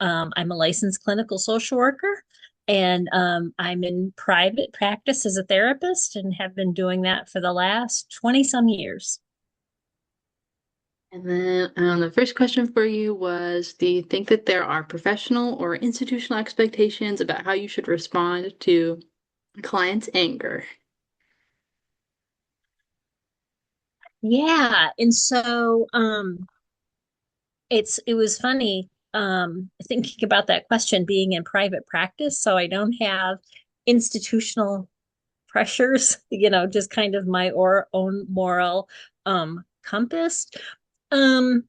I'm a licensed clinical social worker, and I'm in private practice as a therapist and have been doing that for the last 20 some years. And then the first question for you was, do you think that there are professional or institutional expectations about how you should respond to a client's anger? Yeah, and so it was funny thinking about that question being in private practice, so I don't have institutional pressures, just kind of my or own moral compass. Um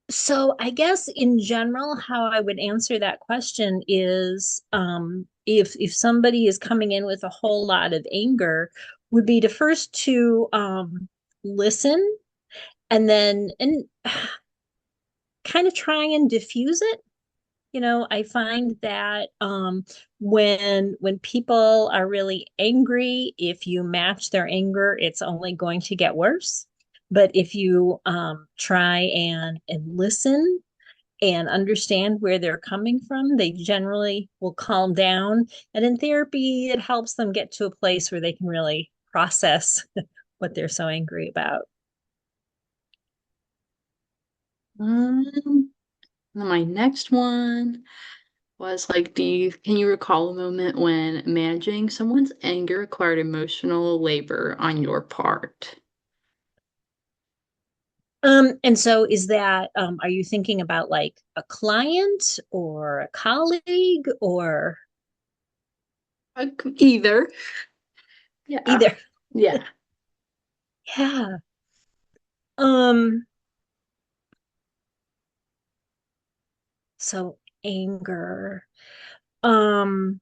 So I guess in general, how I would answer that question is if somebody is coming in with a whole lot of anger, would be to first to listen and then and kind of try and diffuse it. I find that when people are really angry, if you match their anger, it's only going to get worse. But if you try and listen and understand where they're coming from, they generally will calm down. And in therapy, it helps them get to a place where they can really process what they're so angry about. Um, my next one was like, can you recall a moment when managing someone's anger required emotional labor on your part? And so is that, are you thinking about like a client or a colleague or Either. Yeah. either? Yeah. Yeah. Um, so anger. Um,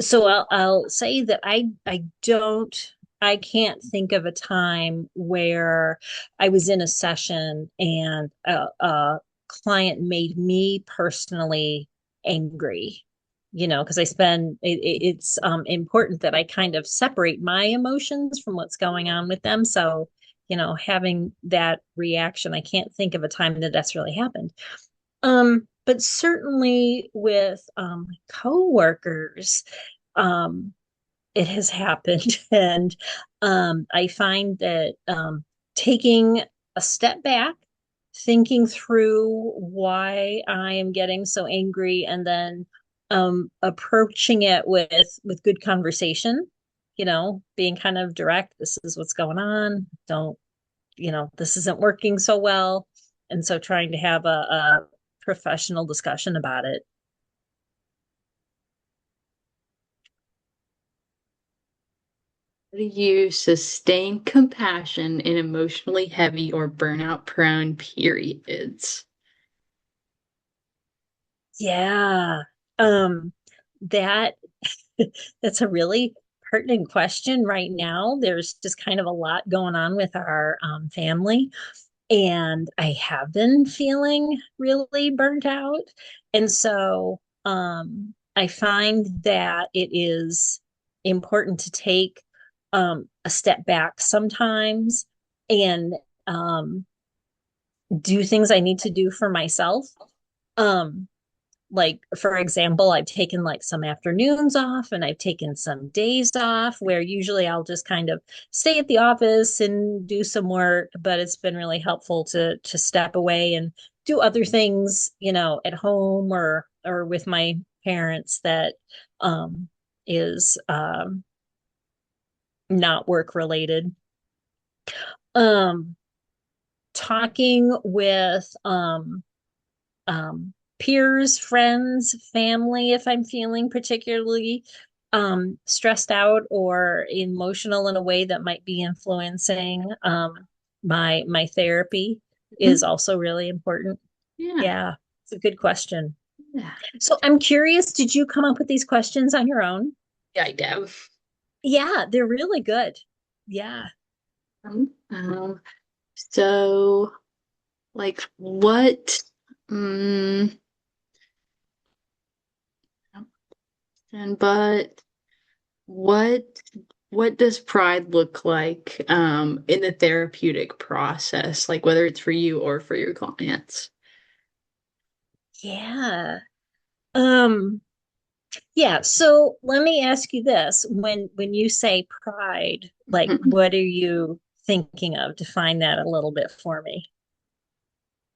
so I'll say that I can't think of a time where I was in a session and a client made me personally angry, because it's important that I kind of separate my emotions from what's going on with them. So, having that reaction, I can't think of a time that that's really happened. But certainly with coworkers, um, it has happened, and I find that taking a step back, thinking through why I am getting so angry, and then approaching it with good conversation. Being kind of direct. This is what's going on. Don't this isn't working so well, and so trying to have a professional discussion about it. How do you sustain compassion in emotionally heavy or burnout prone periods? Yeah. Um, that that's a really pertinent question right now. There's just kind of a lot going on with our family, and I have been feeling really burnt out. And so I find that it is important to take a step back sometimes and um, do things I need to do for myself. Um, like for example, I've taken like some afternoons off and I've taken some days off where usually I'll just kind of stay at the office and do some work, but it's been really helpful to step away and do other things, at home or with my parents that um is not work related. Um Talking with peers, friends, family, if I'm feeling particularly stressed out or emotional in a way that might be influencing my therapy is Mhm. also really important. Yeah. Yeah, it's a good question. Yeah. So I'm curious, did you come up with these questions on your own? Yeah, I do. Yeah, they're really good. Yeah. So like what mm, and but what what does pride look like in the therapeutic process, like whether it's for you or for your clients? Yeah. Um, yeah, so let me ask you this. When you say pride, like what are you thinking of? Define that a little bit for me.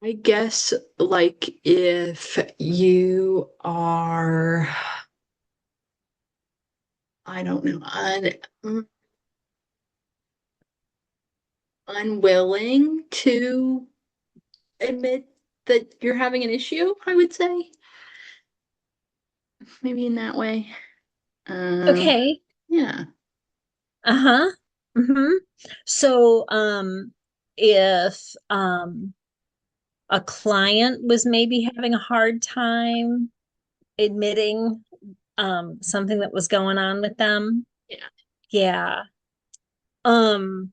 I guess like if you are, I don't know, unwilling to admit that you're having an issue, I would say. Maybe in that way. Uh, Okay. yeah. Uh-huh. Mm-hmm. So, if a client was maybe having a hard time admitting something that was going on with them, Yeah. yeah. Um,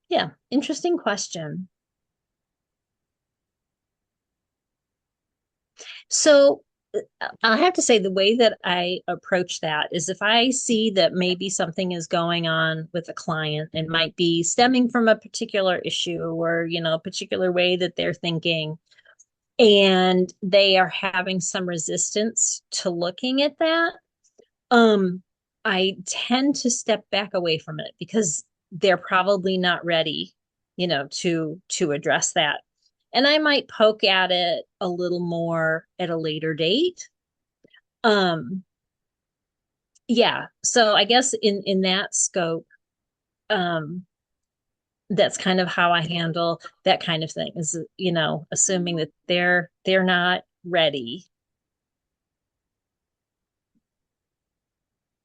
yeah, interesting question. So I have to say the way that I approach that is if I see that maybe something is going on with a client and might be stemming from a particular issue or, a particular way that they're thinking, and they are having some resistance to looking at that, um, I tend to step back away from it because they're probably not ready, to address that. And I might poke at it a little more at a later date. Um, yeah, so I guess in that scope, um, that's kind of how I handle that kind of thing is, assuming that they're not ready.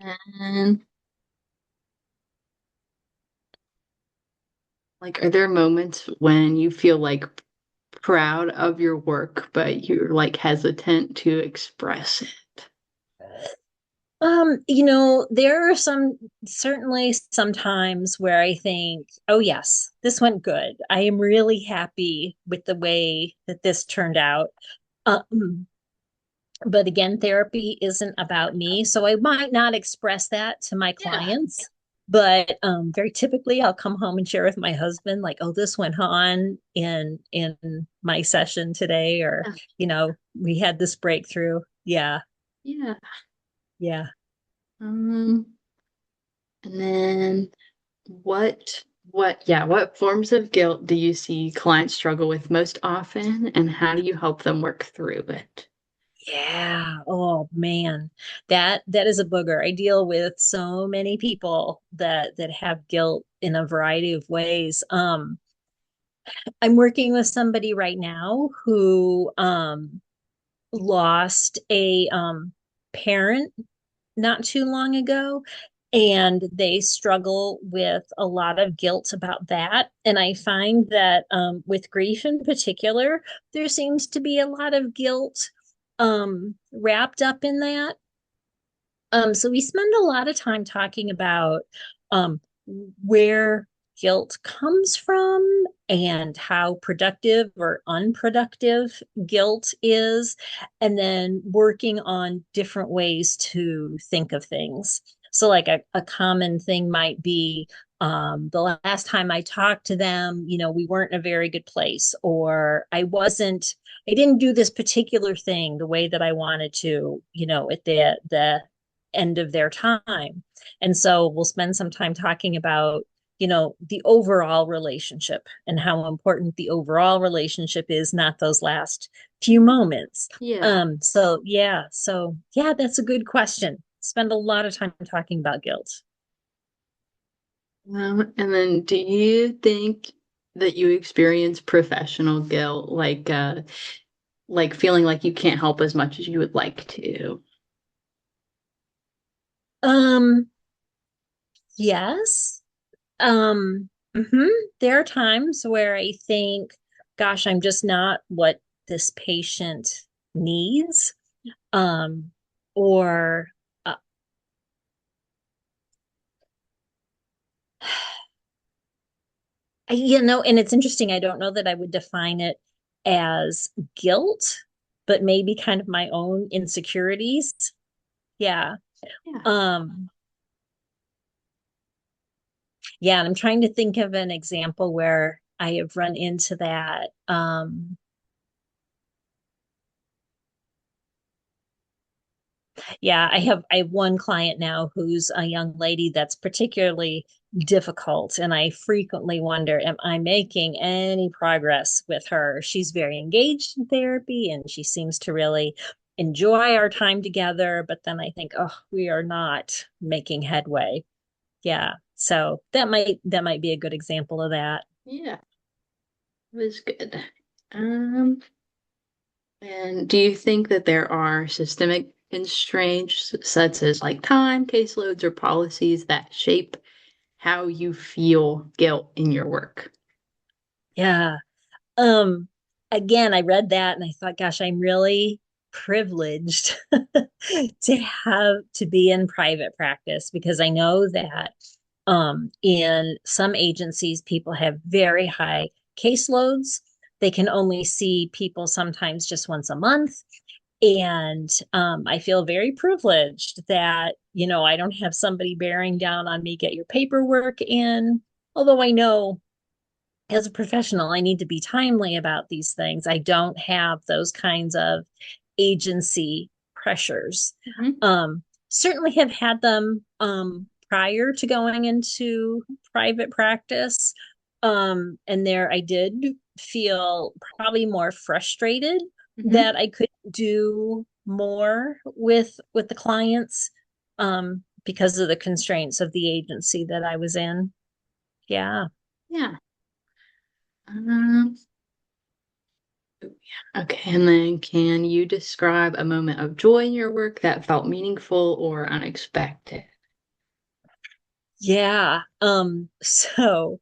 And like, are there moments when you feel like proud of your work, but you're like hesitant to express it? There are certainly some times where I think, oh yes, this went good. I am really happy with the way that this turned out. Um, but again, therapy isn't about me, so I might not express that to my Yeah. clients. But very typically, I'll come home and share with my husband, like, "Oh, this went on in my session today," or "We had this breakthrough." Yeah, Yeah. yeah. Um, and then what forms of guilt do you see clients struggle with most often, and how do you help them work through it? Yeah. Oh man. That is a booger. I deal with so many people that have guilt in a variety of ways. I'm working with somebody right now who lost a parent not too long ago, and they struggle with a lot of guilt about that. And I find that with grief in particular, there seems to be a lot of guilt wrapped up in that. So we spend a lot of time talking about um, where guilt comes from and how productive or unproductive guilt is, and then working on different ways to think of things. So, like a common thing might be the last time I talked to them, we weren't in a very good place, or I didn't do this particular thing the way that I wanted to, at the end of their time. And so we'll spend some time talking about, the overall relationship and how important the overall relationship is, not those last few moments. Yeah. So yeah, that's a good question. Spend a lot of time talking about guilt. And then do you think that you experience professional guilt, like feeling like you can't help as much as you would like to? Um, yes. Mhm. There are times where I think, gosh, I'm just not what this patient needs. Um, or, uh, and it's interesting. I don't know that I would define it as guilt, but maybe kind of my own insecurities. Yeah. Yeah. Um, yeah, and I'm trying to think of an example where I have run into that. Yeah, I have one client now who's a young lady that's particularly difficult, and I frequently wonder, am I making any progress with her? She's very engaged in therapy and she seems to really enjoy our time together, but then I think, oh, we are not making headway. Yeah. So that might be a good example of that. Yeah, it was good. Um, and do you think that there are systemic constraints such as like time, caseloads, or policies that shape how you feel guilt in your work? Yeah. Um, Again, I read that and I thought, gosh, I'm really privileged to be in private practice because I know that in some agencies people have very high caseloads. They can only see people sometimes just once a month. And I feel very privileged that, I don't have somebody bearing down on me, get your paperwork in. Although I know as a professional, I need to be timely about these things. I don't have those kinds of agency pressures. Mhm. Certainly have had them prior to going into private practice. And there I did feel probably more frustrated Mhm. that I could do more with the clients because of the constraints of the agency that I was in. Yeah. Yeah. Um, okay, and then can you describe a moment of joy in your work that felt meaningful or unexpected? Yeah. So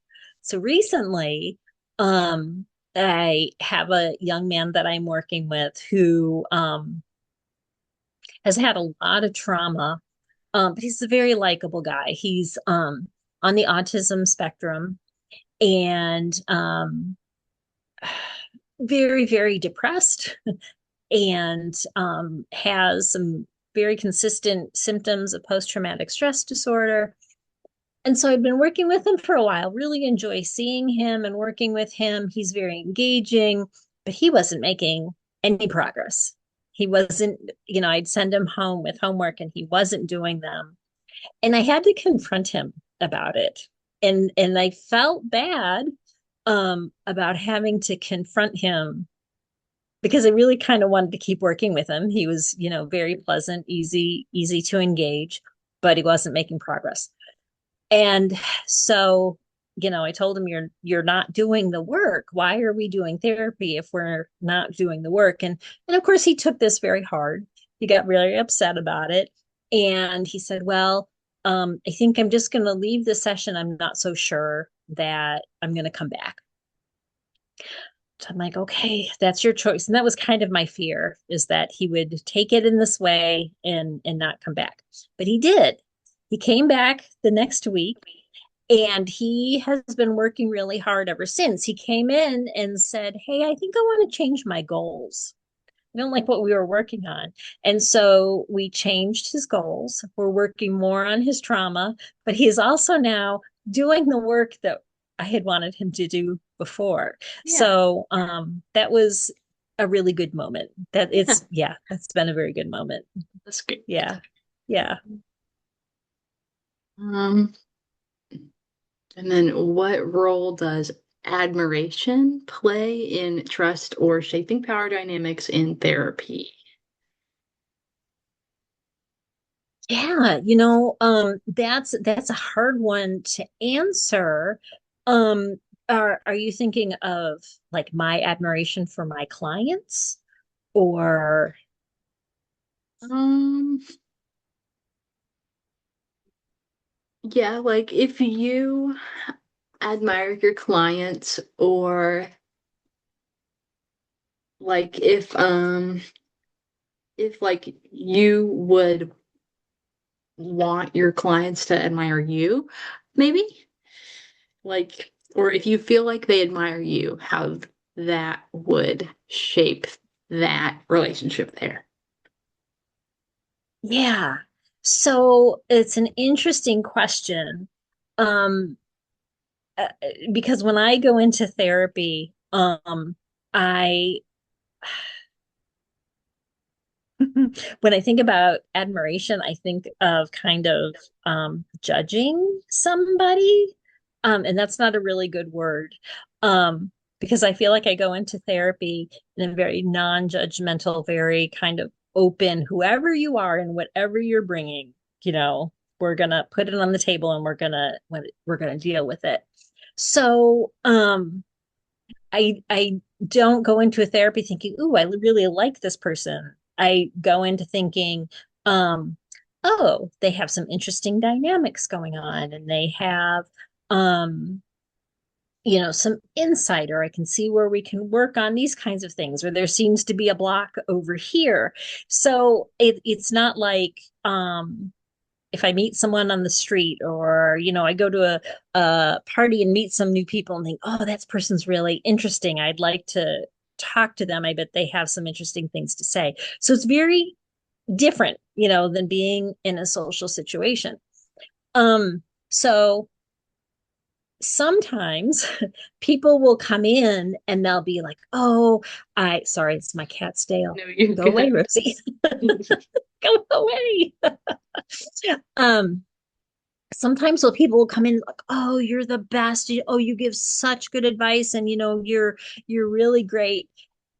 recently, I have a young man that I'm working with who has had a lot of trauma. But he's a very likable guy. He's on the autism spectrum and very, very depressed and has some very consistent symptoms of post-traumatic stress disorder. And so I've been working with him for a while, really enjoy seeing him and working with him. He's very engaging, but he wasn't making any progress. He wasn't, I'd send him home with homework and he wasn't doing them. And I had to confront him about it. And I felt bad about having to confront him because I really kind of wanted to keep working with him. He was, very pleasant, easy to engage, but he wasn't making progress. And so, I told him you're not doing the work. Why are we doing therapy if we're not doing the work? And of course he took this very hard. He got really upset about it. And he said, well, I think I'm just going to leave the session. I'm not so sure that I'm going to come back. So I'm like, okay, that's your choice. And that was kind of my fear is that he would take it in this way and not come back. But he did. He came back the next week and he has been working really hard ever since. He came in and said, hey, I think I want to change my goals. I don't like what we were working on. And so we changed his goals. We're working more on his trauma, but he's also now doing the work that I had wanted him to do before. Yeah, So that was a really good moment. yeah, Yeah, that's been a very good moment. that's good. Yeah. Yeah. Um, and then what role does admiration play in trust or shaping power dynamics in therapy? Yeah, that's a hard one to answer. Um, are you thinking of like my admiration for my clients or Um, yeah, like if you admire your clients or like if like you would want your clients to admire you, maybe like, or if you feel like they admire you, how that would shape that relationship there. yeah. So it's an interesting question. Um, uh, because when I go into therapy, I When I think about admiration, I think of kind of judging somebody. And that's not a really good word. Because I feel like I go into therapy in a very non-judgmental, very kind of open, whoever you are and whatever you're bringing, you know, we're gonna put it on the table and we're gonna deal with it. So, I don't go into a therapy thinking, "Ooh, I really like this person." I go into thinking, um, "Oh, they have some interesting dynamics going on, and they have, um, some insight, or I can see where we can work on these kinds of things, or there seems to be a block over here." So it's not like, if I meet someone on the street, or I go to a party and meet some new people and think, oh, that person's really interesting, I'd like to talk to them, I bet they have some interesting things to say. So it's very different, than being in a social situation. So sometimes people will come in and they'll be like, oh, I sorry, it's my cat's tail. No, you're Go away, good. Rosie. Go away. um Sometimes so people will come in like, oh, you're the best, oh, you give such good advice, and you're really great.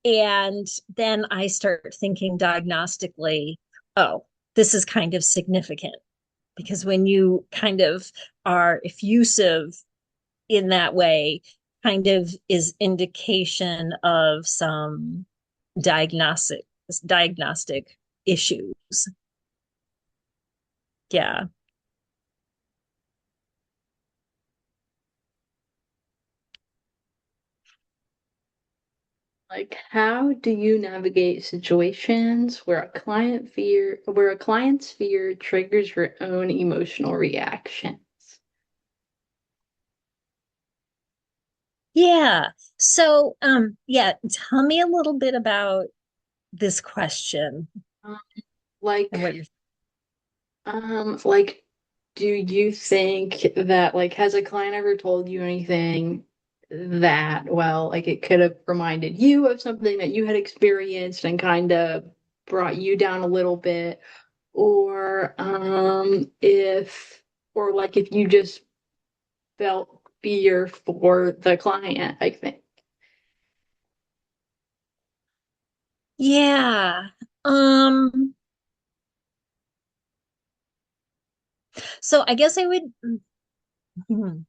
And then I start thinking diagnostically, oh, this is kind of significant, because when you kind of are effusive in that way, kind of is indication of some diagnostic issues. Yeah. Like, how do you navigate situations where a client's fear triggers your own emotional reactions? Yeah. So, yeah, tell me a little bit about this question Um, and like, what you're. like, do you think that, like, has a client ever told you anything that, well, like it could have reminded you of something that you had experienced and kind of brought you down a little bit? Or or like if you just felt fear for the client, I think. Yeah. Um, so I guess I would. Mhm.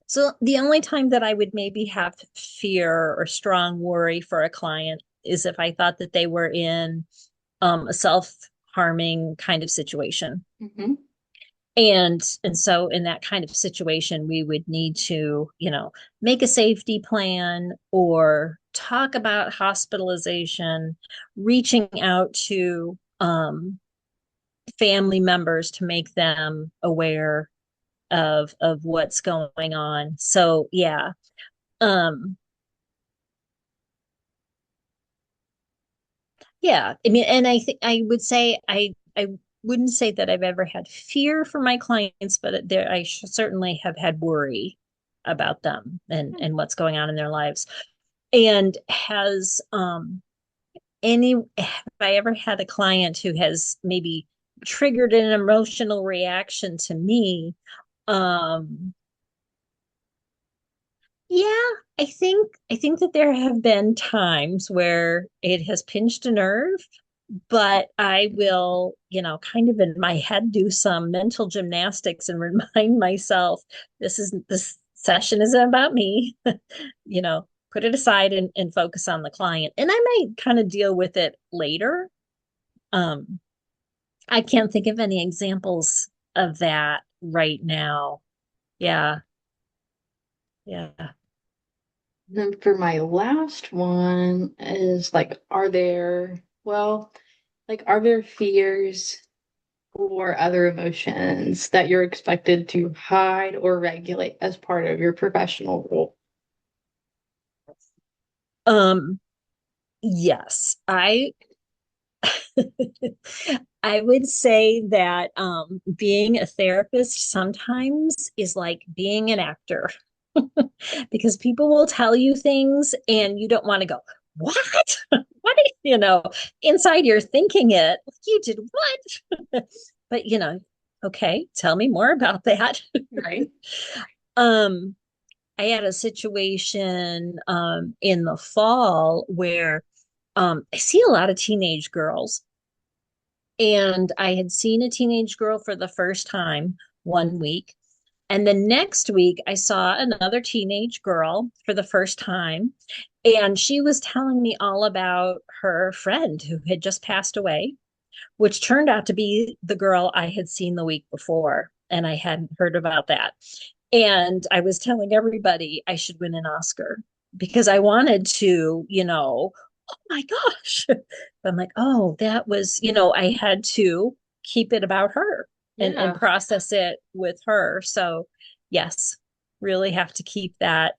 So the only time that I would maybe have fear or strong worry for a client is if I thought that they were in a self-harming kind of situation. Hmm. And so in that kind of situation, we would need to, make a safety plan or talk about hospitalization, reaching out to family members to make them aware of what's going on. So yeah. Um yeah, I mean, and I think I would say I wouldn't say that I've ever had fear for my clients, but there I certainly have had worry about them and what's going on in their lives. And has have I ever had a client who has maybe triggered an emotional reaction to me? Um, yeah, I think that there have been times where it has pinched a nerve, but I will, kind of in my head do some mental gymnastics and remind myself this session isn't about me. Put it aside and focus on the client. And I might kind of deal with it later. Um, I can't think of any examples of that right now. Yeah, yeah. Then for my last one is like, are there fears or other emotions that you're expected to hide or regulate as part of your professional role? Um, yes, I would say that being a therapist sometimes is like being an actor, because people will tell you things and you don't want to go, what? What, inside you're thinking it, like, you did what? But, okay, tell me more about that. Right. Um, I had a situation in the fall where I see a lot of teenage girls, and I had seen a teenage girl for the first time one week. And the next week, I saw another teenage girl for the first time. And she was telling me all about her friend who had just passed away, which turned out to be the girl I had seen the week before. And I hadn't heard about that. And I was telling everybody I should win an Oscar because I wanted to, oh my gosh. But I'm like, oh, that was, I had to keep it about her and Yeah. process it with her. So, yes, really have to keep that